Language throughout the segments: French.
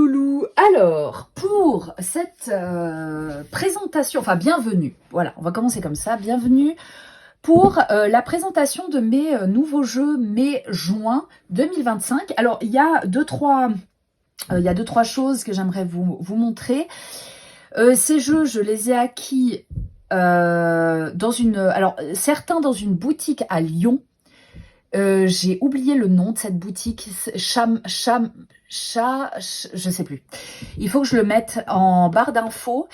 loulous. Alors, pour cette présentation, enfin bienvenue, voilà, on va commencer comme ça, bienvenue pour la présentation de mes nouveaux jeux mai-juin 2025. Alors, il y a deux, trois choses que j'aimerais vous montrer. Ces jeux, je les ai acquis certains dans une boutique à Lyon. J'ai oublié le nom de cette boutique, je sais plus. Il faut que je le mette en barre d'infos.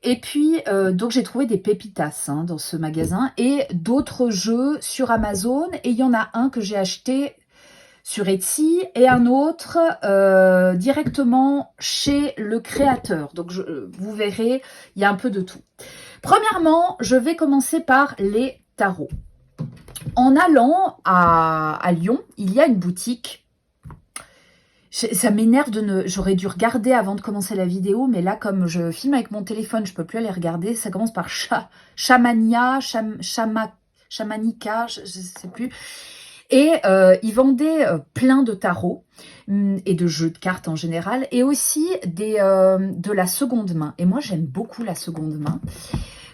Et puis, donc j'ai trouvé des pépitas dans ce magasin et d'autres jeux sur Amazon. Et il y en a un que j'ai acheté sur Etsy et un autre directement chez le créateur. Donc, vous verrez, il y a un peu de tout. Premièrement, je vais commencer par les tarots. En allant à Lyon, il y a une boutique. Ça m'énerve J'aurais dû regarder avant de commencer la vidéo, mais là, comme je filme avec mon téléphone, je peux plus aller regarder. Ça commence par Chamanica, je sais plus. Et ils vendaient plein de tarots et de jeux de cartes en général, et aussi de la seconde main. Et moi, j'aime beaucoup la seconde main.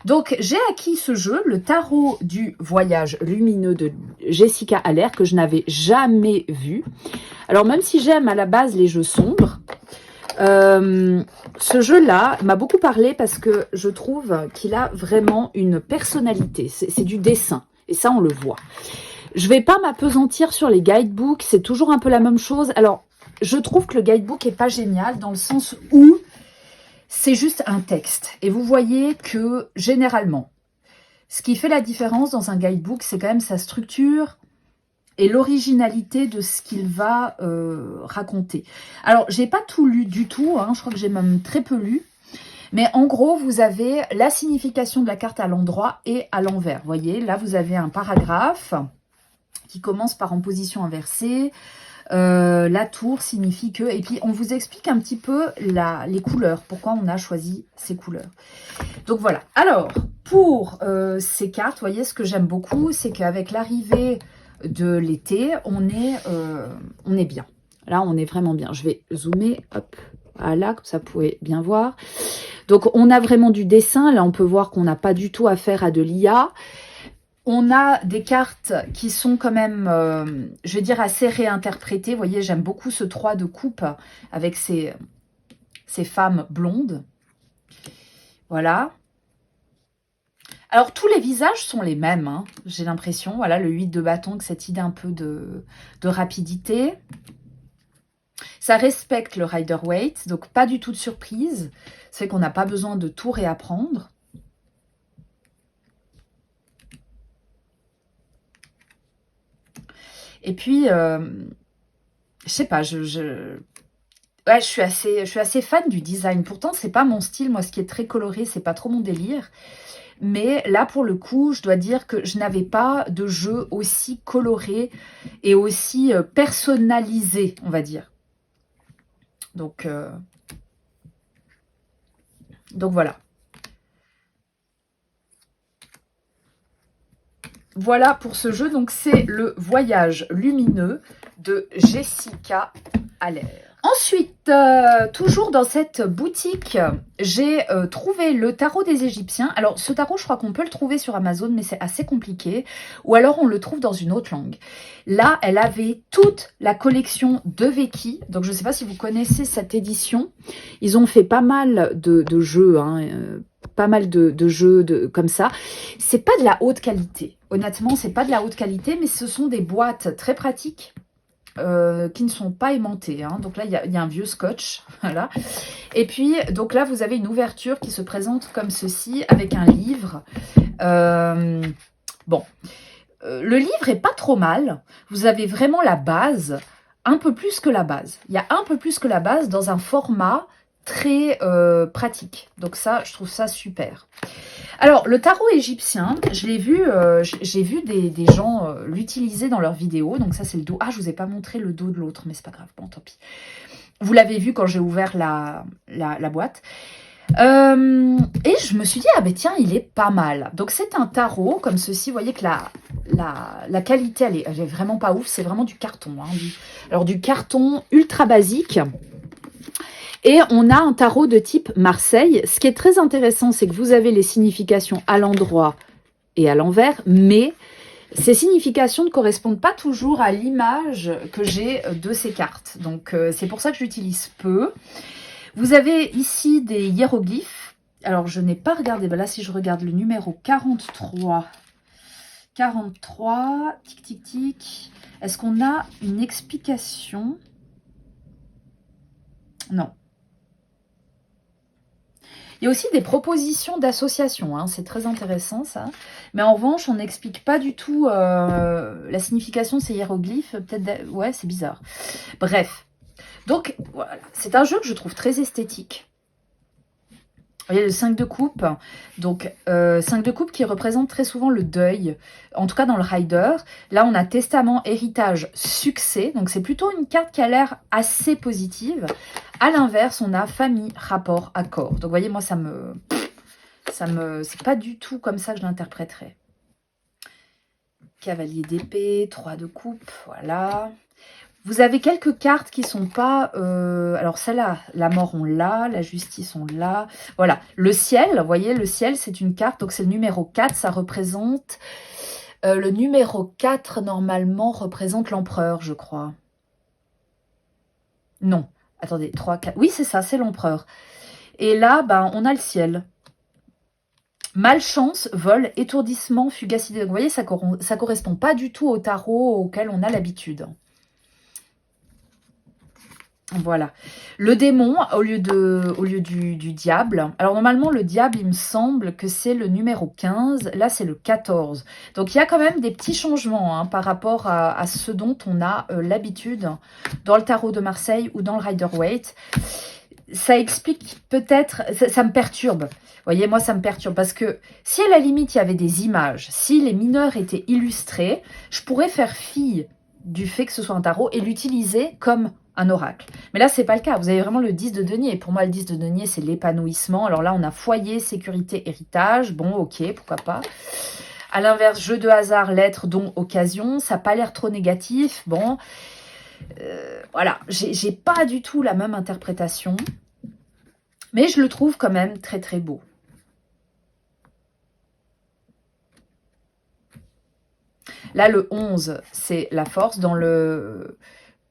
Donc, j'ai acquis ce jeu, le tarot du voyage lumineux de Jessica Haller, que je n'avais jamais vu. Alors, même si j'aime à la base les jeux sombres, ce jeu-là m'a beaucoup parlé parce que je trouve qu'il a vraiment une personnalité. C'est du dessin, et ça, on le voit. Je vais pas m'appesantir sur les guidebooks, c'est toujours un peu la même chose. Alors, je trouve que le guidebook est pas génial dans le sens où c'est juste un texte. Et vous voyez que, généralement, ce qui fait la différence dans un guidebook, c'est quand même sa structure et l'originalité de ce qu'il va raconter. Alors, j'ai pas tout lu du tout, je crois que j'ai même très peu lu. Mais en gros, vous avez la signification de la carte à l'endroit et à l'envers. Vous voyez, là, vous avez un paragraphe qui commence par en position inversée. La tour signifie que... Et puis, on vous explique un petit peu les couleurs, pourquoi on a choisi ces couleurs. Donc, voilà. Alors, pour ces cartes, vous voyez, ce que j'aime beaucoup, c'est qu'avec l'arrivée de l'été, on est bien. Là, on est vraiment bien. Je vais zoomer, hop, voilà, comme ça, vous pouvez bien voir. Donc, on a vraiment du dessin. Là, on peut voir qu'on n'a pas du tout affaire à de l'IA. On a des cartes qui sont quand même, je vais dire, assez réinterprétées. Vous voyez, j'aime beaucoup ce 3 de coupe avec ces femmes blondes. Voilà. Alors, tous les visages sont les mêmes, j'ai l'impression. Voilà, le 8 de bâton, avec cette idée un peu de rapidité. Ça respecte le Rider-Waite, donc pas du tout de surprise. C'est qu'on n'a pas besoin de tout réapprendre. Et puis, je sais pas, ouais, je suis assez fan du design. Pourtant, c'est pas mon style. Moi, ce qui est très coloré, c'est pas trop mon délire. Mais là, pour le coup, je dois dire que je n'avais pas de jeu aussi coloré et aussi personnalisé, on va dire. Donc voilà. Voilà pour ce jeu. Donc, c'est le voyage lumineux de Jessica Haller. Ensuite, toujours dans cette boutique, j'ai trouvé le tarot des Égyptiens. Alors, ce tarot, je crois qu'on peut le trouver sur Amazon, mais c'est assez compliqué. Ou alors, on le trouve dans une autre langue. Là, elle avait toute la collection de Veki. Donc, je ne sais pas si vous connaissez cette édition. Ils ont fait pas mal de jeux, pas mal de jeux comme ça. C'est pas de la haute qualité. Honnêtement, c'est pas de la haute qualité, mais ce sont des boîtes très pratiques. Qui ne sont pas aimantées. Donc là, il y a un vieux scotch. Voilà. Et puis, donc là, vous avez une ouverture qui se présente comme ceci, avec un livre. Bon. Le livre est pas trop mal. Vous avez vraiment la base, un peu plus que la base. Il y a un peu plus que la base dans un format très pratique. Donc ça, je trouve ça super. Alors, le tarot égyptien, je l'ai vu, j'ai vu des gens l'utiliser dans leurs vidéos. Donc ça, c'est le dos. Ah, je vous ai pas montré le dos de l'autre, mais c'est pas grave. Bon, tant pis. Vous l'avez vu quand j'ai ouvert la boîte. Et je me suis dit, ah ben tiens, il est pas mal. Donc c'est un tarot, comme ceci. Vous voyez que la qualité, elle est vraiment pas ouf. C'est vraiment du carton. Alors du carton ultra basique. Et on a un tarot de type Marseille. Ce qui est très intéressant, c'est que vous avez les significations à l'endroit et à l'envers, mais ces significations ne correspondent pas toujours à l'image que j'ai de ces cartes. Donc, c'est pour ça que j'utilise peu. Vous avez ici des hiéroglyphes. Alors, je n'ai pas regardé. Ben là, si je regarde le numéro 43. 43, tic, tic, tic. Est-ce qu'on a une explication? Non. Il y a aussi des propositions d'association, hein, c'est très intéressant ça. Mais en revanche, on n'explique pas du tout la signification de ces hiéroglyphes. Peut-être, ouais, c'est bizarre. Bref, donc voilà, c'est un jeu que je trouve très esthétique. Vous voyez le 5 de coupe, donc 5 de coupe qui représente très souvent le deuil, en tout cas dans le rider. Là, on a testament, héritage, succès, donc c'est plutôt une carte qui a l'air assez positive. À l'inverse, on a famille, rapport, accord. Donc, vous voyez, moi, c'est pas du tout comme ça que je l'interpréterais. Cavalier d'épée, 3 de coupe, voilà. Vous avez quelques cartes qui sont pas... alors, celle-là, la mort, on l'a. La justice, on l'a. Voilà. Le ciel, vous voyez, le ciel, c'est une carte. Donc, c'est le numéro 4. Ça représente... le numéro 4, normalement, représente l'empereur, je crois. Non. Attendez, 3, 4... Oui, c'est ça, c'est l'empereur. Et là, ben, on a le ciel. Malchance, vol, étourdissement, fugacité. Donc, vous voyez, ça correspond pas du tout au tarot auquel on a l'habitude. Voilà. Le démon, au lieu du diable. Alors, normalement, le diable, il me semble que c'est le numéro 15. Là, c'est le 14. Donc, il y a quand même des petits changements hein, par rapport à ce dont on a l'habitude dans le tarot de Marseille ou dans le Rider-Waite. Ça explique peut-être... Ça me perturbe. Vous voyez, moi, ça me perturbe. Parce que si, à la limite, il y avait des images, si les mineurs étaient illustrés, je pourrais faire fi du fait que ce soit un tarot et l'utiliser comme un oracle. Mais là, c'est pas le cas. Vous avez vraiment le 10 de denier. Et pour moi, le 10 de denier, c'est l'épanouissement. Alors là, on a foyer, sécurité, héritage. Bon, ok, pourquoi pas. À l'inverse, jeu de hasard, lettres, dons, occasion. Ça n'a pas l'air trop négatif. Bon, voilà. J'ai pas du tout la même interprétation. Mais je le trouve quand même très, très beau. Là, le 11, c'est la force. Dans le...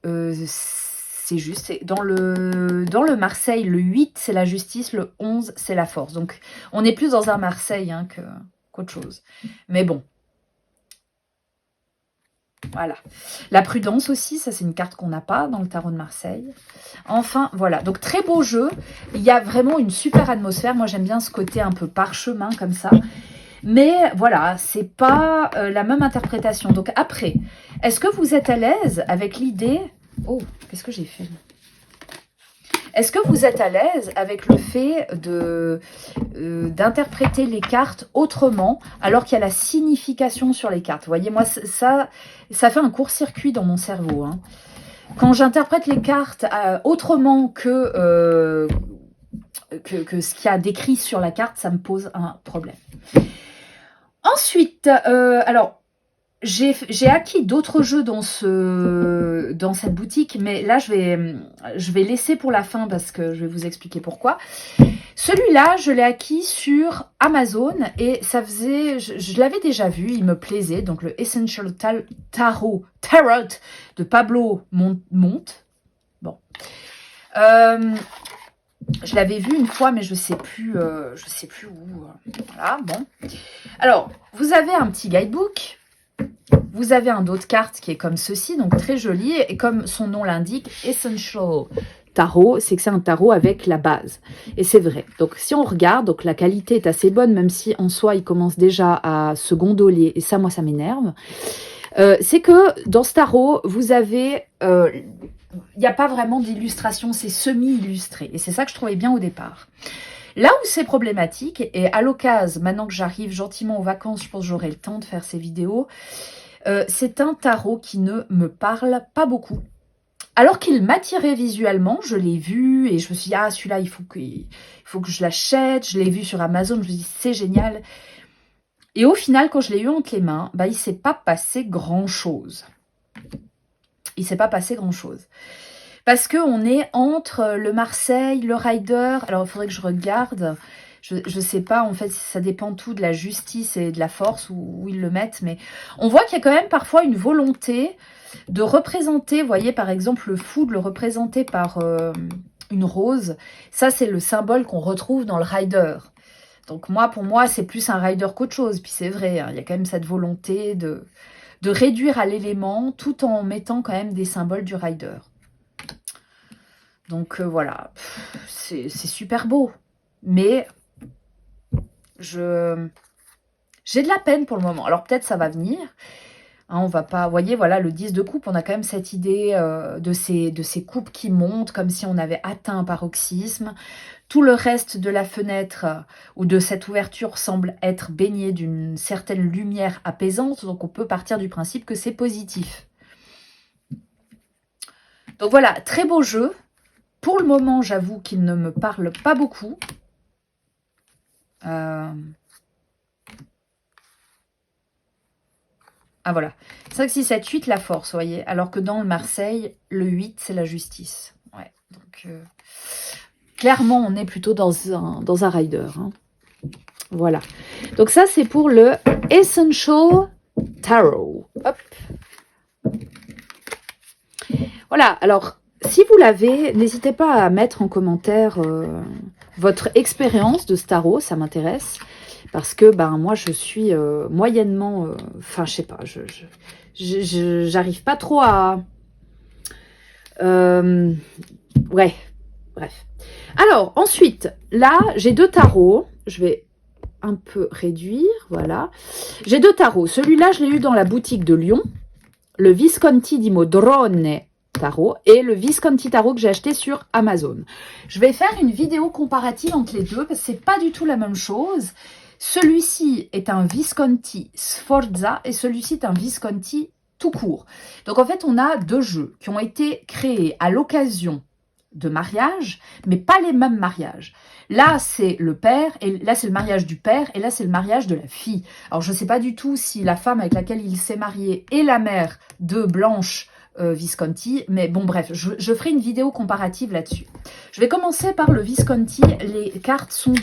c'est juste, dans le Marseille, le 8, c'est la justice, le 11, c'est la force. Donc, on est plus dans un Marseille hein, qu'autre chose. Mais bon. Voilà. La prudence aussi, ça c'est une carte qu'on n'a pas dans le tarot de Marseille. Enfin, voilà. Donc, très beau jeu. Il y a vraiment une super atmosphère. Moi, j'aime bien ce côté un peu parchemin comme ça. Mais voilà, c'est pas la même interprétation. Donc après, est-ce que vous êtes à l'aise avec l'idée... Oh, qu'est-ce que j'ai fait? Est-ce que vous êtes à l'aise avec le fait d'interpréter les cartes autrement alors qu'il y a la signification sur les cartes? Vous voyez, moi, ça fait un court-circuit dans mon cerveau. Hein. Quand j'interprète les cartes autrement que ce qu'il y a décrit sur la carte, ça me pose un problème. Ensuite, alors, j'ai acquis d'autres jeux dans cette boutique, mais là, je vais laisser pour la fin parce que je vais vous expliquer pourquoi. Celui-là, je l'ai acquis sur Amazon et ça faisait... Je l'avais déjà vu, il me plaisait. Donc, le Essential Tarot de Pablo Monte. Bon. Je l'avais vu une fois, mais je sais plus où. Voilà, bon. Alors, vous avez un petit guidebook. Vous avez un dos de carte qui est comme ceci, donc très joli. Et comme son nom l'indique, Essential Tarot, c'est que c'est un tarot avec la base. Et c'est vrai. Donc, si on regarde, donc la qualité est assez bonne, même si en soi, il commence déjà à se gondoler. Et ça, moi, ça m'énerve. C'est que dans ce tarot, vous avez... il n'y a pas vraiment d'illustration, c'est semi-illustré. Et c'est ça que je trouvais bien au départ. Là où c'est problématique, et à l'occasion, maintenant que j'arrive gentiment aux vacances, je pense que j'aurai le temps de faire ces vidéos, c'est un tarot qui ne me parle pas beaucoup. Alors qu'il m'attirait visuellement, je l'ai vu et je me suis dit, ah celui-là, il faut que je l'achète. Je l'ai vu sur Amazon, je me suis dit, c'est génial. Et au final, quand je l'ai eu entre les mains, bah, il ne s'est pas passé grand-chose. Il ne s'est pas passé grand-chose. Parce qu'on est entre le Marseille, le Rider. Alors, il faudrait que je regarde. Je ne sais pas, en fait, ça dépend tout de la justice et de la force où ils le mettent. Mais on voit qu'il y a quand même parfois une volonté de représenter, vous voyez, par exemple, le fou, de le représenter par une rose. Ça, c'est le symbole qu'on retrouve dans le Rider. Donc moi, pour moi, c'est plus un Rider qu'autre chose. Puis c'est vrai, hein, il y a quand même cette volonté de réduire à l'élément tout en mettant quand même des symboles du Rider. Donc voilà, c'est super beau. Mais j'ai de la peine pour le moment. Alors peut-être ça va venir. Hein, on va pas, vous voyez, voilà, le 10 de coupe, on a quand même cette idée de ces coupes qui montent comme si on avait atteint un paroxysme. Tout le reste de la fenêtre ou de cette ouverture semble être baigné d'une certaine lumière apaisante. Donc on peut partir du principe que c'est positif. Donc voilà, très beau jeu. Pour le moment, j'avoue qu'il ne me parle pas beaucoup. 5, 6, 7, 8, la force, vous voyez. Alors que dans le Marseille, le 8, c'est la justice. Ouais, donc clairement, on est plutôt dans un rider. Hein. Voilà. Donc ça, c'est pour le Essential Tarot. Hop. Voilà, alors, si vous l'avez, n'hésitez pas à mettre en commentaire votre expérience de ce tarot, ça m'intéresse. Parce que moi, je suis moyennement... Enfin, je sais pas, j'arrive pas trop à... ouais, bref. Alors, ensuite, là, j'ai 2 tarots. Je vais un peu réduire, voilà. J'ai 2 tarots. Celui-là, je l'ai eu dans la boutique de Lyon. Le Visconti di Modrone tarot et le Visconti tarot que j'ai acheté sur Amazon. Je vais faire une vidéo comparative entre les deux parce que c'est pas du tout la même chose. Celui-ci est un Visconti Sforza et celui-ci est un Visconti tout court. Donc en fait, on a 2 jeux qui ont été créés à l'occasion de mariage, mais pas les mêmes mariages. Là, c'est le père, et là, c'est le mariage du père, et là, c'est le mariage de la fille. Alors, je ne sais pas du tout si la femme avec laquelle il s'est marié est la mère de Blanche Visconti, mais bon, bref, je ferai une vidéo comparative là-dessus. Je vais commencer par le Visconti. Les cartes sont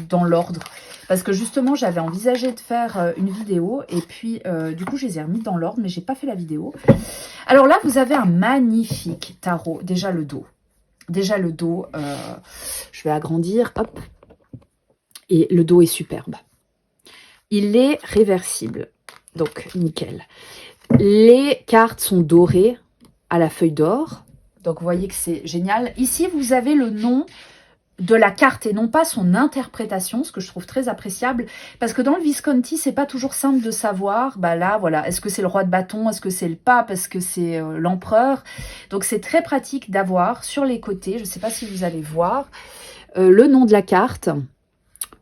dans l'ordre, parce que justement, j'avais envisagé de faire une vidéo, et puis, du coup, je les ai remis dans l'ordre, mais j'ai pas fait la vidéo. Alors là, vous avez un magnifique tarot, déjà le dos. Je vais agrandir, hop. Et le dos est superbe. Il est réversible, donc nickel. Les cartes sont dorées à la feuille d'or. Donc, vous voyez que c'est génial. Ici, vous avez le nom de la carte et non pas son interprétation, ce que je trouve très appréciable. Parce que dans le Visconti, c'est pas toujours simple de savoir, là, voilà, est-ce que c'est le roi de bâton, est-ce que c'est le pape, est-ce que c'est l'empereur. Donc, c'est très pratique d'avoir sur les côtés, je ne sais pas si vous allez voir, le nom de la carte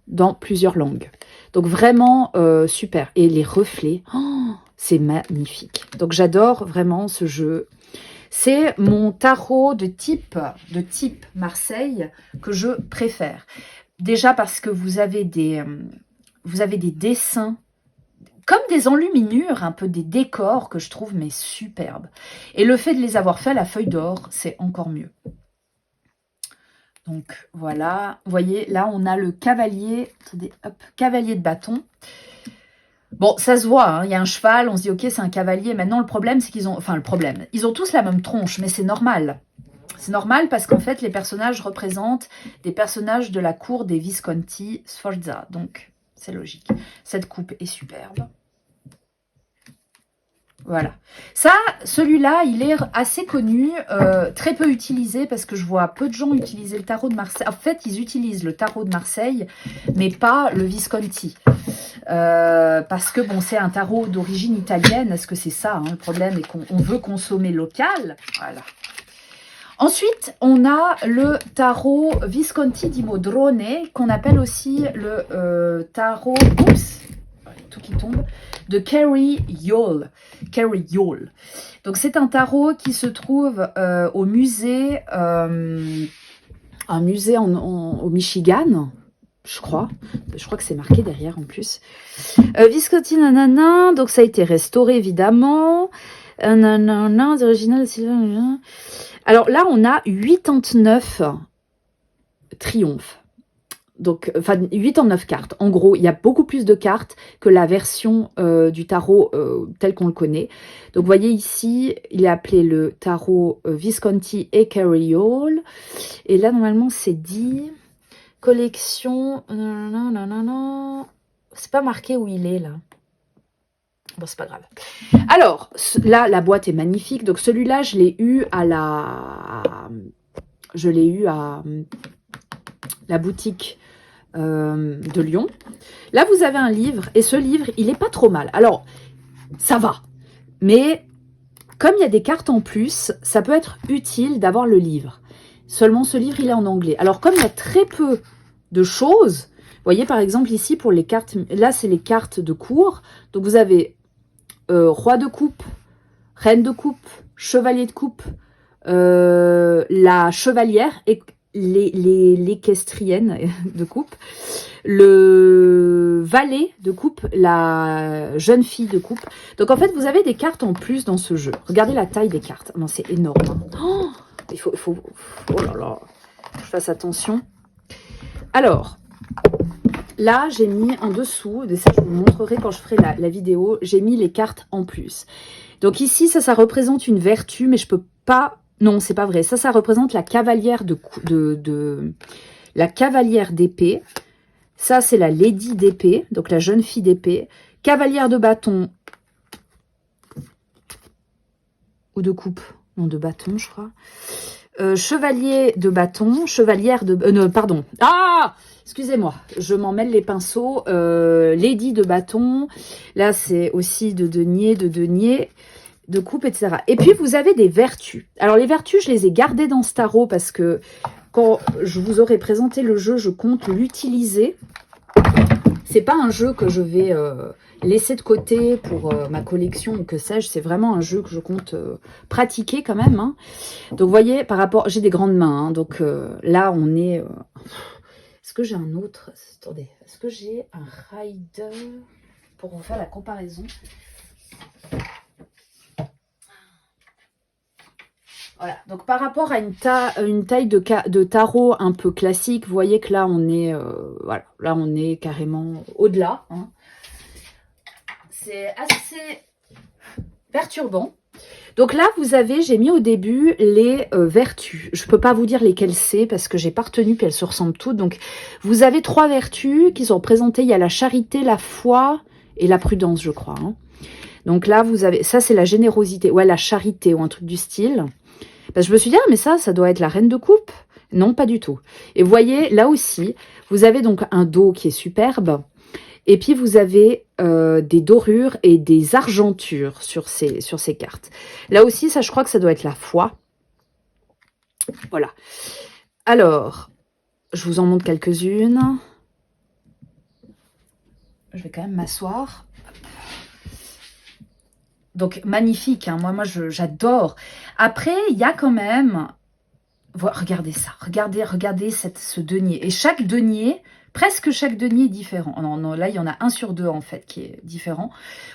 dans plusieurs langues. Donc, vraiment super. Et les reflets, oh, c'est magnifique. Donc, j'adore vraiment ce jeu. C'est mon tarot de type Marseille que je préfère. Déjà parce que vous avez des dessins, comme des enluminures, un peu des décors que je trouve mais superbes. Et le fait de les avoir fait à la feuille d'or, c'est encore mieux. Donc voilà, vous voyez, là on a le cavalier, attendez, hop, cavalier de bâton. Bon, ça se voit, hein, il y a un cheval, on se dit ok, c'est un cavalier. Maintenant, le problème, c'est qu'ils ont... Enfin, ils ont tous la même tronche, mais c'est normal. C'est normal parce qu'en fait, les personnages représentent des personnages de la cour des Visconti Sforza. Donc, c'est logique. Cette coupe est superbe. Voilà. Ça, celui-là, il est assez connu, très peu utilisé parce que je vois peu de gens utiliser le tarot de Marseille. En fait, ils utilisent le tarot de Marseille, mais pas le Visconti. Parce que, bon, c'est un tarot d'origine italienne. Est-ce que c'est ça, hein, le problème est qu'on veut consommer local. Voilà. Ensuite, on a le tarot Visconti di Modrone, qu'on appelle aussi le tarot... Oups, tout qui tombe, de Carrie Yole. Donc, c'est un tarot qui se trouve au musée, au Michigan, je crois que c'est marqué derrière en plus. Visconti nanana, donc ça a été restauré évidemment. Non, original. Alors là, on a 89 triomphes. Donc, enfin, 8 en 9 cartes. En gros, il y a beaucoup plus de cartes que la version du tarot tel qu'on le connaît. Donc, vous voyez ici, il est appelé le tarot Visconti et Carriole. Et là, normalement, c'est dit collection. C'est pas marqué où il est, là. Bon, c'est pas grave. Alors, là, la boîte est magnifique. Donc, celui-là, je l'ai eu à la boutique de Lyon. Là, vous avez un livre, et ce livre, il est pas trop mal. Alors, ça va, mais comme il y a des cartes en plus, ça peut être utile d'avoir le livre. Seulement, ce livre, il est en anglais. Alors, comme il y a très peu de choses, vous voyez, par exemple, ici, pour les cartes, là, c'est les cartes de cours. Donc, vous avez roi de coupe, reine de coupe, chevalier de coupe, la chevalière et l'équestrienne de coupe, le valet de coupe, la jeune fille de coupe. Donc en fait, vous avez des cartes en plus dans ce jeu. Regardez la taille des cartes. Non, c'est énorme. Hein. Oh, il faut... Oh là là. Je fasse attention. Alors, là, j'ai mis en dessous, et ça je vous montrerai quand je ferai la vidéo, j'ai mis les cartes en plus. Donc ici, ça représente une vertu, mais je peux pas... Non, c'est pas vrai. Ça représente la cavalière la cavalière d'épée. Ça, c'est la lady d'épée, donc la jeune fille d'épée. Cavalière de bâton. Ou de coupe. Non, de bâton, je crois. Chevalier de bâton. Chevalière de... pardon. Ah! Excusez-moi, je m'en mêle les pinceaux. Lady de bâton. Là, c'est aussi de denier, de coupe, etc. Et puis, vous avez des vertus. Alors, les vertus, je les ai gardées dans ce tarot parce que quand je vous aurai présenté le jeu, je compte l'utiliser. C'est pas un jeu que je vais laisser de côté pour ma collection ou que sais-je. C'est vraiment un jeu que je compte pratiquer quand même. Hein. Donc, vous voyez, par rapport... J'ai des grandes mains. Hein, donc, là, on est... Est-ce que j'ai un autre... Attendez. Est-ce que j'ai un rider pour vous faire la comparaison? Voilà, donc par rapport à une taille de tarot un peu classique, vous voyez que là on est, voilà, là on est carrément au-delà. Hein. C'est assez perturbant. Donc là, vous avez, j'ai mis au début les vertus. Je ne peux pas vous dire lesquelles c'est parce que j'ai pas retenu puis elles se ressemblent toutes. Donc vous avez 3 vertus qui sont représentées. Il y a la charité, la foi et la prudence, je crois. Hein. Donc là, vous avez, ça c'est la générosité, ouais, la charité ou un truc du style. Parce que je me suis dit, ah, mais ça doit être la reine de coupe. Non, pas du tout. Et vous voyez, là aussi, vous avez donc un dos qui est superbe. Et puis, vous avez des dorures et des argentures sur ces cartes. Là aussi, ça, je crois que ça doit être la foi. Voilà. Alors, je vous en montre quelques-unes. Je vais quand même m'asseoir. Donc, magnifique. Hein. Moi j'adore. Après, il y a quand même... Regardez ça. Regardez ce denier. Et chaque denier, presque chaque denier est différent. Non, là, il y en a 1 sur 2, en fait, qui est différent.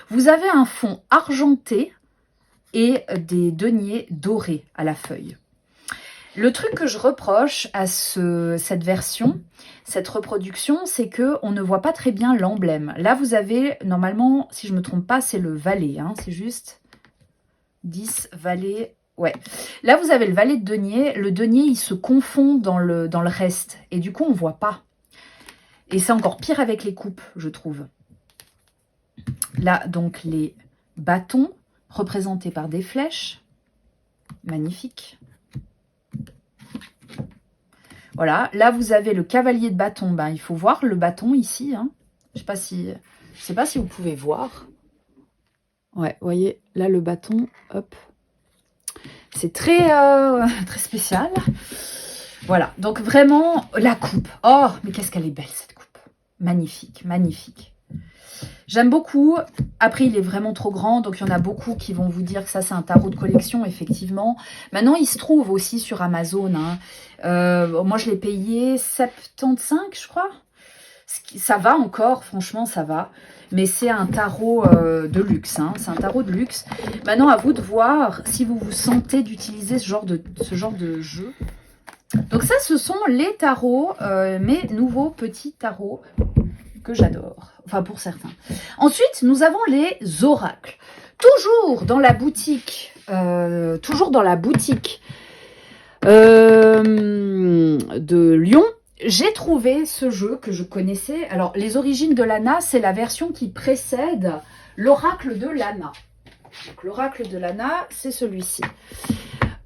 Vous avez un fond argenté et des deniers dorés à la feuille. Le truc que je reproche à cette version, cette reproduction, c'est qu'on ne voit pas très bien l'emblème. Là, vous avez, normalement, si je ne me trompe pas, c'est le valet. Hein, c'est juste 10, valet. Ouais. Là, vous avez le valet de denier. Le denier, il se confond dans le reste. Et du coup, on ne voit pas. Et c'est encore pire avec les coupes, je trouve. Là, donc, les bâtons représentés par des flèches. Magnifique. Voilà, là vous avez le cavalier de bâton. Ben, il faut voir le bâton ici. Hein. Je ne sais pas si vous pouvez voir. Ouais, vous voyez, là le bâton, hop. C'est très, très spécial. Voilà, donc vraiment la coupe. Oh, mais qu'est-ce qu'elle est belle cette coupe. Magnifique, magnifique. J'aime beaucoup. Après, il est vraiment trop grand, donc il y en a beaucoup qui vont vous dire que ça, c'est un tarot de collection, effectivement. Maintenant, il se trouve aussi sur Amazon. Hein. Moi, je l'ai payé 75, je crois. Ça va encore, franchement, ça va. Mais c'est un tarot de luxe. Hein. C'est un tarot de luxe. Maintenant, à vous de voir si vous vous sentez d'utiliser ce genre de jeu. Donc ça, ce sont les tarots, mes nouveaux petits tarots que j'adore. Enfin, pour certains. Ensuite, nous avons les oracles. Toujours dans la boutique. De Lyon. J'ai trouvé ce jeu que je connaissais. Alors, les origines de Lana, c'est la version qui précède l'oracle de Lana. Donc, l'oracle de Lana, c'est celui-ci.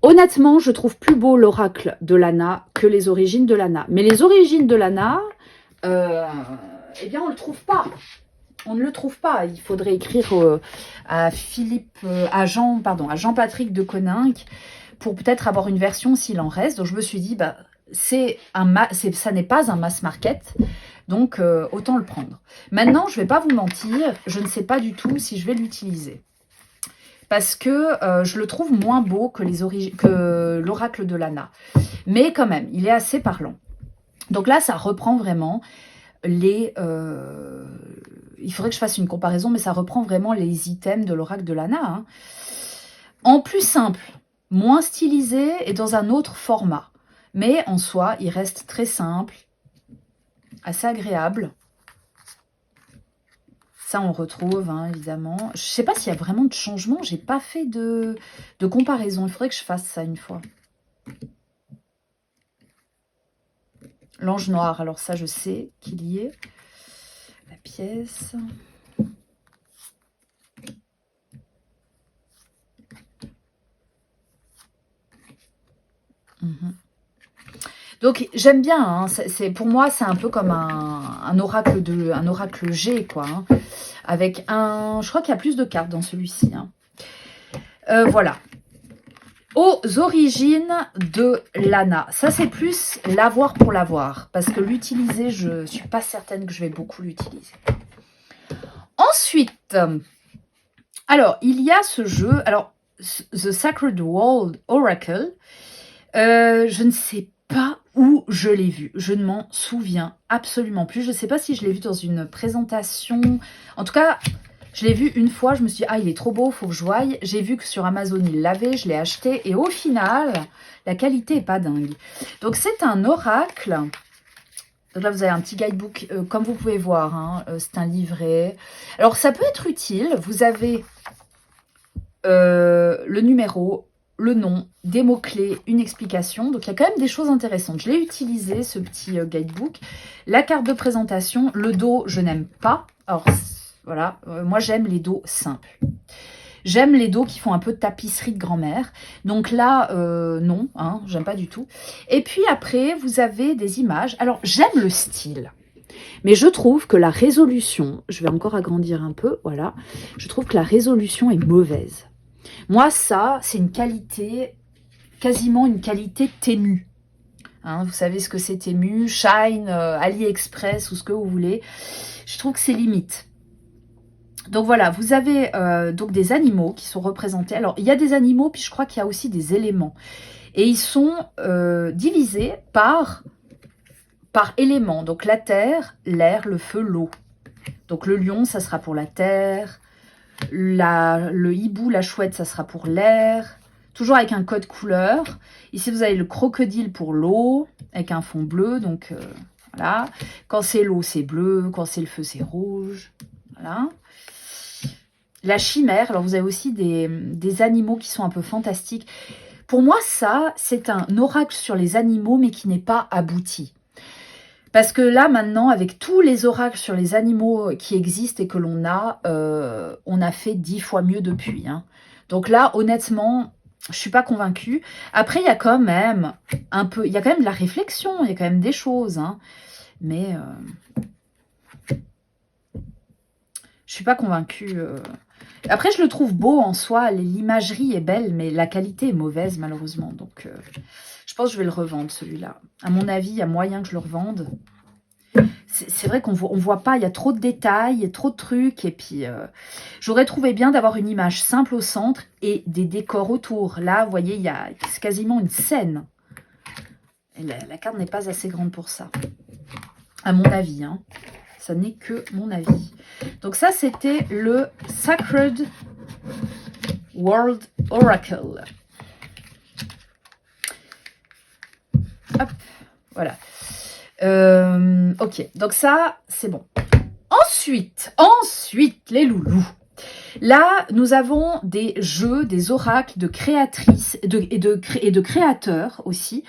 Honnêtement, je trouve plus beau l'oracle de Lana que les origines de Lana. Mais les origines de Lana, eh bien, on ne le trouve pas. On ne le trouve pas. Il faudrait écrire à Jean-Patrick de Coninck pour peut-être avoir une version s'il en reste. Donc, je me suis dit, bah, ça n'est pas un mass market, donc autant le prendre. Maintenant, je ne vais pas vous mentir, je ne sais pas du tout si je vais l'utiliser. Parce que je le trouve moins beau que l'oracle de Lana. Mais quand même, il est assez parlant. Donc là, ça reprend vraiment les... il faudrait que je fasse une comparaison, mais ça reprend vraiment les items de l'oracle de Lana. Hein. En plus simple, moins stylisé et dans un autre format. Mais en soi, il reste très simple, assez agréable. Ça, on retrouve, hein, évidemment. Je ne sais pas s'il y a vraiment de changement. Je n'ai pas fait de comparaison. Il faudrait que je fasse ça une fois. L'ange noir. Alors ça, je sais qu'il y est. La pièce. Donc j'aime bien, hein, pour moi c'est un peu comme un oracle G, quoi, hein, avec je crois qu'il y a plus de cartes dans celui-ci. Hein. Voilà. Aux origines de Lana. Ça c'est plus l'avoir pour l'avoir, parce que l'utiliser, je suis pas certaine que je vais beaucoup l'utiliser. Ensuite, alors il y a ce jeu, alors The Sacred World Oracle, je ne sais pas où je l'ai vu. Je ne m'en souviens absolument plus. Je ne sais pas si je l'ai vu dans une présentation. En tout cas, je l'ai vu une fois. Je me suis dit, ah, il est trop beau, il faut que je voie. J'ai vu que sur Amazon, il l'avait. Je l'ai acheté. Et au final, la qualité n'est pas dingue. Donc, c'est un oracle. Donc là, vous avez un petit guidebook. Comme vous pouvez voir, hein, c'est un livret. Alors, ça peut être utile. Vous avez le numéro, le nom, des mots-clés, une explication. Donc, il y a quand même des choses intéressantes. Je l'ai utilisé, ce petit guidebook. La carte de présentation, le dos, je n'aime pas. Alors, voilà, moi, j'aime les dos simples. J'aime les dos qui font un peu de tapisserie de grand-mère. Donc là, non, hein, j'aime pas du tout. Et puis après, vous avez des images. Alors, j'aime le style. Mais je trouve que la résolution, je vais encore agrandir un peu, voilà. Je trouve que la résolution est mauvaise. Moi, ça, c'est une qualité, quasiment une qualité Temu. Hein, vous savez ce que c'est Temu, Shine, AliExpress ou ce que vous voulez. Je trouve que c'est limite. Donc voilà, vous avez donc des animaux qui sont représentés. Alors, il y a des animaux, puis je crois qu'il y a aussi des éléments. Et ils sont divisés par éléments. Donc la terre, l'air, le feu, l'eau. Donc le lion, ça sera pour la terre. Le hibou, la chouette, ça sera pour l'air. Toujours avec un code couleur. Ici, vous avez le crocodile pour l'eau, avec un fond bleu. Donc voilà. Quand c'est l'eau, c'est bleu. Quand c'est le feu, c'est rouge. Voilà. La chimère. Alors, vous avez aussi des animaux qui sont un peu fantastiques. Pour moi, ça, c'est un oracle sur les animaux, mais qui n'est pas abouti. Parce que là, maintenant, avec tous les oracles sur les animaux qui existent et que l'on a fait 10 fois mieux depuis. Hein. Donc là, honnêtement, je ne suis pas convaincue. Après, il y a quand même un peu, il y a quand même de la réflexion, il y a quand même des choses. Hein. Mais je ne suis pas convaincue. Après, je le trouve beau en soi. L'imagerie est belle, mais la qualité est mauvaise, malheureusement. Donc, je pense que je vais le revendre, celui-là. À mon avis, il y a moyen que je le revende. C'est vrai qu'on voit pas, il y a trop de détails, il y a trop de trucs. Et puis, j'aurais trouvé bien d'avoir une image simple au centre et des décors autour. Là, vous voyez, c'est quasiment une scène. Et la carte n'est pas assez grande pour ça, à mon avis. Hein. ça n'est que mon avis. Donc ça, c'était le Sacred World Oracle. Hop, voilà. Ok, donc ça, c'est bon. Ensuite, les loulous. Là, nous avons des jeux, des oracles de créatrices et de créateurs aussi,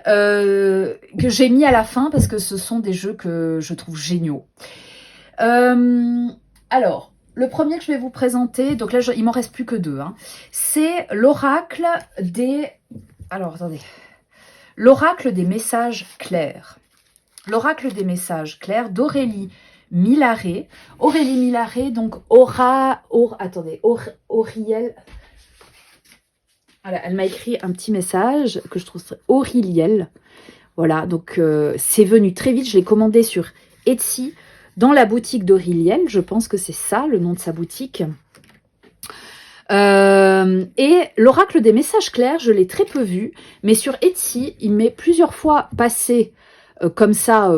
que j'ai mis à la fin parce que ce sont des jeux que je trouve géniaux. Alors, le premier que je vais vous présenter, donc là, il m'en reste plus que deux, hein, c'est l'oracle des... Alors, attendez. L'oracle des messages clairs. L'oracle des messages clairs d'Aurélie Millaret. Aurélie Millaret, donc Auriel. Voilà, elle m'a écrit un petit message que je trouve Auriliel. Voilà, donc c'est venu très vite. Je l'ai commandé sur Etsy dans la boutique d'Auriliel. Je pense que c'est ça le nom de sa boutique. Et l'oracle des messages clairs, je l'ai très peu vu, mais sur Etsy, il m'est plusieurs fois passé comme ça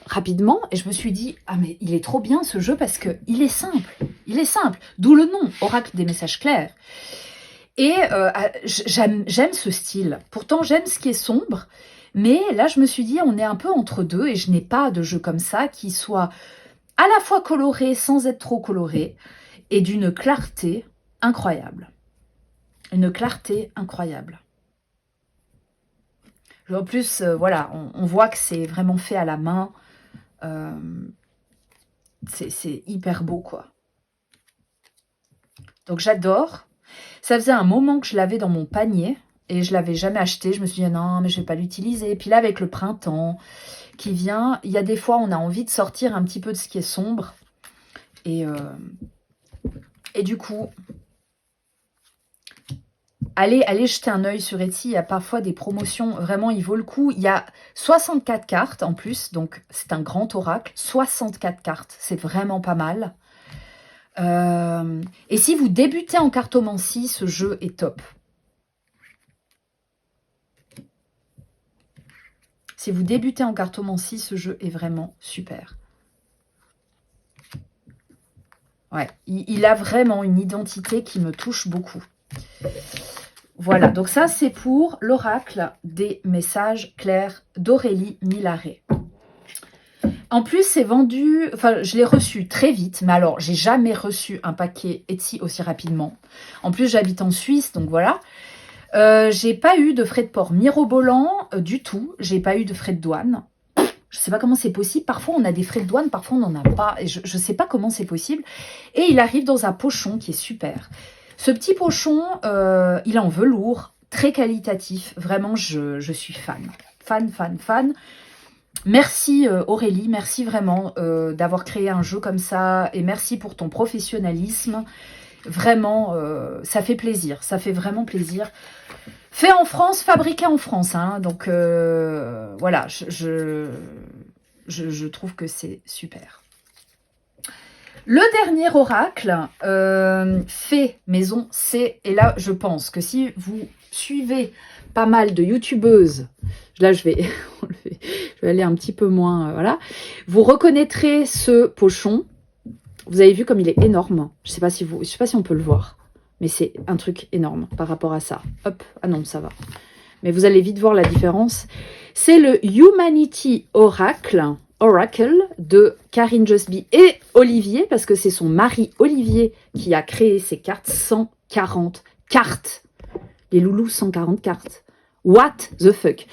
rapidement, et je me suis dit, ah mais il est trop bien ce jeu parce que il est simple, d'où le nom, oracle des messages clairs. Et j'aime ce style, pourtant j'aime ce qui est sombre, mais là je me suis dit, on est un peu entre deux, et je n'ai pas de jeu comme ça qui soit à la fois coloré sans être trop coloré, et d'une clarté incroyable. Une clarté incroyable. En plus, voilà, on voit que c'est vraiment fait à la main. C'est hyper beau, quoi. Donc, j'adore. Ça faisait un moment que je l'avais dans mon panier et je ne l'avais jamais acheté. Je me suis dit, non, mais je ne vais pas l'utiliser. Et puis là, avec le printemps qui vient, il y a des fois, on a envie de sortir un petit peu de ce qui est sombre. Et du coup... Allez jeter un œil sur Etsy, il y a parfois des promotions, vraiment il vaut le coup. Il y a 64 cartes en plus, donc c'est un grand oracle. 64 cartes, c'est vraiment pas mal. Et si vous débutez en cartomancie, ce jeu est top. Si vous débutez en cartomancie, ce jeu est vraiment super. Ouais, il a vraiment une identité qui me touche beaucoup. Voilà, donc ça c'est pour l'oracle des messages clairs d'Aurélie Millaret. En plus, c'est vendu, enfin je l'ai reçu très vite, mais alors j'ai jamais reçu un paquet Etsy aussi rapidement. En plus, j'habite en Suisse, donc voilà. J'ai pas eu de frais de port mirobolant du tout, j'ai pas eu de frais de douane. Je sais pas comment c'est possible, parfois on a des frais de douane, parfois on n'en a pas, et je sais pas comment c'est possible. Et il arrive dans un pochon qui est super. Ce petit pochon, il est en velours, très qualitatif. Vraiment, je suis fan. Fan. Merci Aurélie, merci vraiment d'avoir créé un jeu comme ça. Et merci pour ton professionnalisme. Vraiment, ça fait plaisir. Ça fait vraiment plaisir. Fait en France, fabriqué en France. Hein, donc voilà, je trouve que c'est super. Le dernier oracle fait maison, c'est, et là je pense que si vous suivez pas mal de youtubeuses, là je vais aller un petit peu moins, voilà, vous reconnaîtrez ce pochon. Vous avez vu comme il est énorme. Je sais pas si on peut le voir, mais c'est un truc énorme par rapport à ça. Hop, ah non, ça va. Mais vous allez vite voir la différence. C'est le Humanity Oracle de Karine Justby et Olivier, parce que c'est son mari Olivier qui a créé ces cartes. 140 cartes. Les loulous, 140 cartes. What the fuck?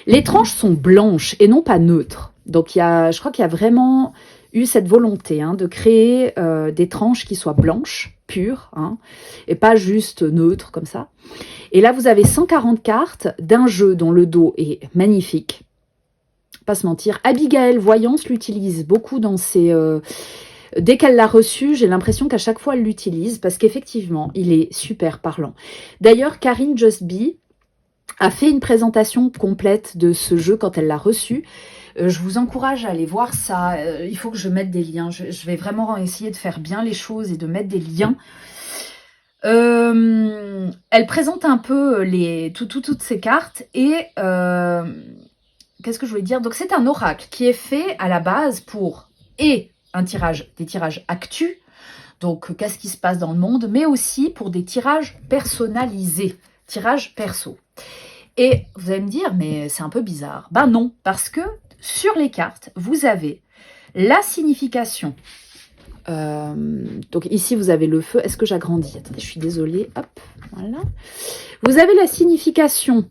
Les tranches sont blanches et non pas neutres. Donc, je crois qu'il y a vraiment eu cette volonté de créer des tranches qui soient blanches, pures, et pas juste neutres comme ça. Et là, vous avez 140 cartes d'un jeu dont le dos est magnifique. Pas se mentir. Abigail Voyance l'utilise beaucoup dans ses... dès qu'elle l'a reçu, j'ai l'impression qu'à chaque fois, elle l'utilise parce qu'effectivement, il est super parlant. D'ailleurs, Karine Justby a fait une présentation complète de ce jeu quand elle l'a reçu. Je vous encourage à aller voir ça. Il faut que je mette des liens. Je vais vraiment essayer de faire bien les choses et de mettre des liens. Elle présente un peu toutes ces cartes et... qu'est-ce que je voulais dire? Donc, c'est un oracle qui est fait à la base pour et des tirages actus, donc qu'est-ce qui se passe dans le monde, mais aussi pour des tirages personnalisés, tirages perso. Et vous allez me dire, mais c'est un peu bizarre. Ben non, parce que sur les cartes, vous avez la signification. Donc ici, vous avez le feu. Est-ce que j'agrandis? Attendez, je suis désolée. Hop, voilà. Vous avez la signification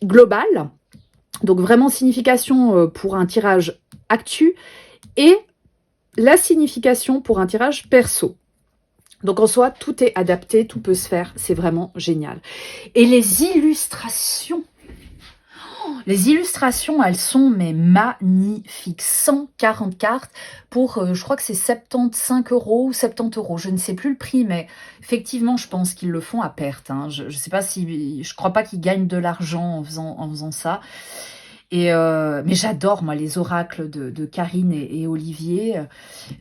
globale. Donc vraiment signification pour un tirage actu. Et la signification pour un tirage perso. Donc en soi, tout est adapté, tout peut se faire. C'est vraiment génial. Et les illustrations... Les illustrations, elles sont mais magnifiques. 140 cartes pour, je crois que c'est 75 € ou 70 €. Je ne sais plus le prix, mais effectivement, je pense qu'ils le font à perte. Hein. Je ne sais pas si, je crois pas qu'ils gagnent de l'argent en faisant ça. Et mais j'adore, moi, les oracles de Karine et Olivier.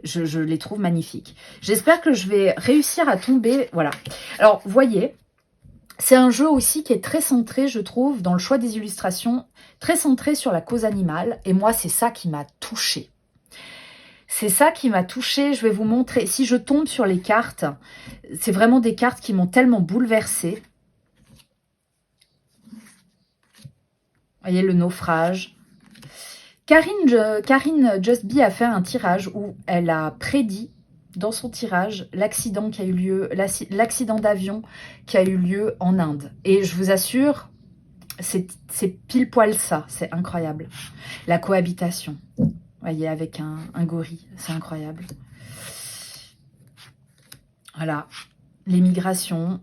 Je les trouve magnifiques. J'espère que je vais réussir à tomber. Voilà. Alors, vous voyez... C'est un jeu aussi qui est très centré, je trouve, dans le choix des illustrations, très centré sur la cause animale. Et moi, c'est ça qui m'a touchée. C'est ça qui m'a touchée. Je vais vous montrer. Si je tombe sur les cartes, c'est vraiment des cartes qui m'ont tellement bouleversée. Vous voyez, le naufrage. Karine Just Be a fait un tirage où elle a prédit dans son tirage l'accident qui a eu lieu, l'accident d'avion qui a eu lieu en Inde. Et je vous assure, c'est pile poil ça, c'est incroyable. La cohabitation, vous voyez, avec un gorille, c'est incroyable. Voilà, l'émigration,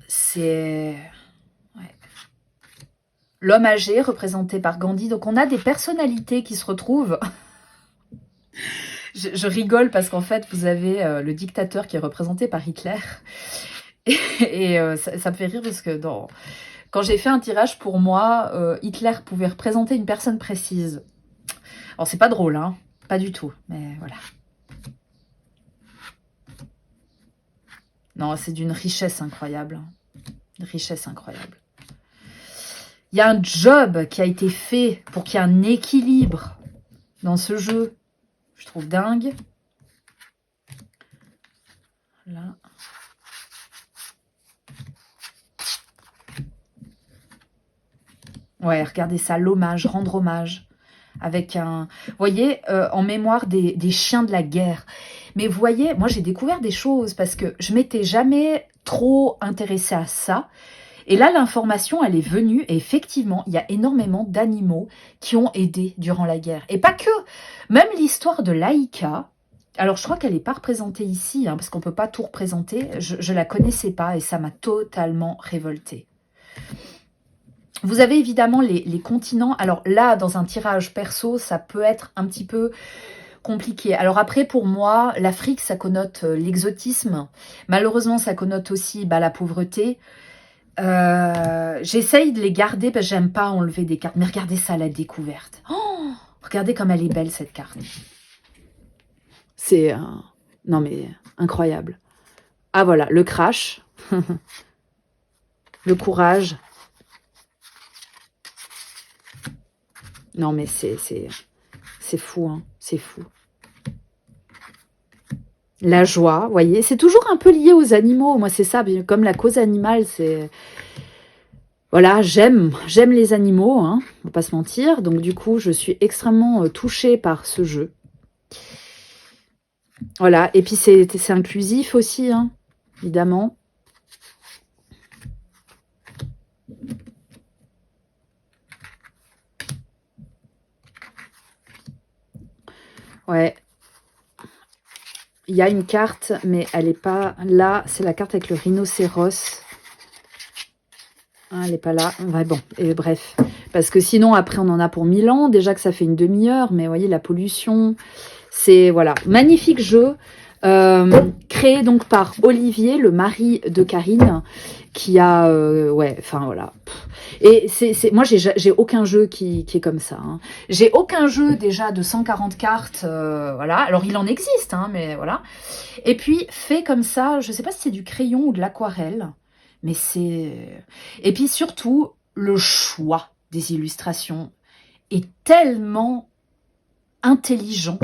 c'est... Ouais. L'homme âgé, représenté par Gandhi. Donc on a des personnalités qui se retrouvent... Je rigole parce qu'en fait, vous avez le dictateur qui est représenté par Hitler. Et ça me fait rire parce que quand j'ai fait un tirage pour moi, Hitler pouvait représenter une personne précise. Alors, c'est pas drôle, hein, pas du tout, mais voilà. Non, c'est d'une richesse incroyable. Une richesse incroyable. Il y a un job qui a été fait pour qu'il y ait un équilibre dans ce jeu. Je trouve dingue. Là. Ouais, regardez ça, l'hommage, rendre hommage. Avec un... Vous voyez, en mémoire des chiens de la guerre. Mais vous voyez, moi j'ai découvert des choses parce que je m'étais jamais trop intéressée à ça. Et là, l'information, elle est venue. Et effectivement, il y a énormément d'animaux qui ont aidé durant la guerre. Et pas que. Même l'histoire de Laïka. Alors, je crois qu'elle n'est pas représentée ici, hein, parce qu'on ne peut pas tout représenter. Je ne la connaissais pas et ça m'a totalement révoltée. Vous avez évidemment les continents. Alors là, dans un tirage perso, ça peut être un petit peu compliqué. Alors après, pour moi, l'Afrique, ça connote l'exotisme. Malheureusement, ça connote aussi la pauvreté. J'essaye de les garder parce que j'aime pas enlever des cartes. Mais regardez ça, la découverte. Oh, regardez comme elle est belle, cette carte. C'est... non mais, incroyable. Ah voilà, le crash. Le courage. Non mais c'est fou, hein. C'est fou. La joie, vous voyez, c'est toujours un peu lié aux animaux. Moi, c'est ça, comme la cause animale, c'est... Voilà, j'aime les animaux, hein, on va pas se mentir. Donc, du coup, je suis extrêmement touchée par ce jeu. Voilà, et puis c'est inclusif aussi, hein, évidemment. Ouais. Il y a une carte, mais elle n'est pas là. C'est la carte avec le rhinocéros. Ah, elle n'est pas là. Ouais, bon, et bref. Parce que sinon, après, on en a pour 1000 ans. Déjà que ça fait une demi-heure. Mais vous voyez, la pollution. C'est, voilà, magnifique jeu. Créé donc par Olivier, le mari de Karine, qui a... ouais, enfin, voilà. Et moi, j'ai aucun jeu qui est comme ça. Hein. J'ai aucun jeu déjà de 140 cartes. Voilà. Alors, il en existe, hein, mais voilà. Et puis, fait comme ça, je ne sais pas si c'est du crayon ou de l'aquarelle. Mais c'est... Et puis surtout, le choix des illustrations est tellement intelligent.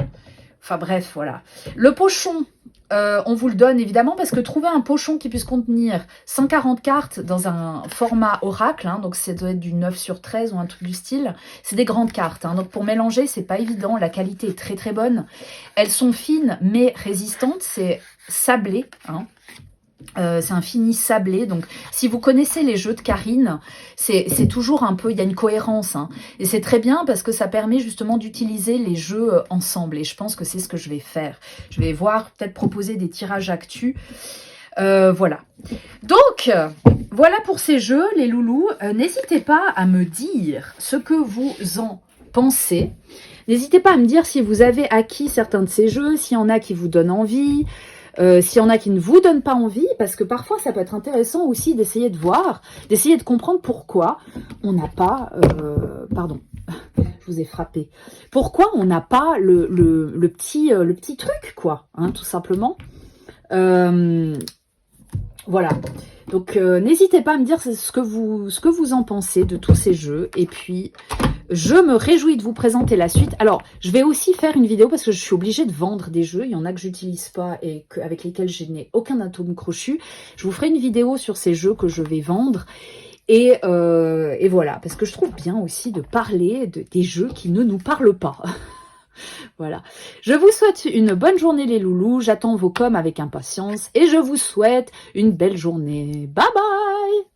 Enfin bref, voilà. Le pochon, on vous le donne évidemment parce que trouver un pochon qui puisse contenir 140 cartes dans un format oracle, hein, donc ça doit être du 9 sur 13 ou un truc du style, c'est des grandes cartes. Hein, donc pour mélanger, c'est pas évident, la qualité est très très bonne. Elles sont fines mais résistantes, c'est sablé, hein. C'est un fini sablé, donc si vous connaissez les jeux de Karine, c'est toujours un peu, il y a une cohérence, hein, et c'est très bien parce que ça permet justement d'utiliser les jeux ensemble, et je pense que c'est ce que je vais faire. Je vais voir, peut-être proposer des tirages actus, voilà. Donc, voilà pour ces jeux, les loulous. N'hésitez pas à me dire ce que vous en pensez. N'hésitez pas à me dire si vous avez acquis certains de ces jeux, s'il y en a qui vous donnent envie, s'il y en a qui ne vous donnent pas envie, parce que parfois ça peut être intéressant aussi d'essayer de voir, d'essayer de comprendre pourquoi on n'a pas, pardon, je vous ai frappé, pourquoi on n'a pas le petit truc, quoi, hein, tout simplement. Voilà, donc n'hésitez pas à me dire ce que vous en pensez de tous ces jeux, et puis je me réjouis de vous présenter la suite. Alors, je vais aussi faire une vidéo parce que je suis obligée de vendre des jeux. Il y en a que j'utilise pas et avec lesquels je n'ai aucun atome crochu. Je vous ferai une vidéo sur ces jeux que je vais vendre. Et voilà, parce que je trouve bien aussi de parler des jeux qui ne nous parlent pas. Voilà. Je vous souhaite une bonne journée les loulous. J'attends vos coms avec impatience. Et je vous souhaite une belle journée. Bye bye!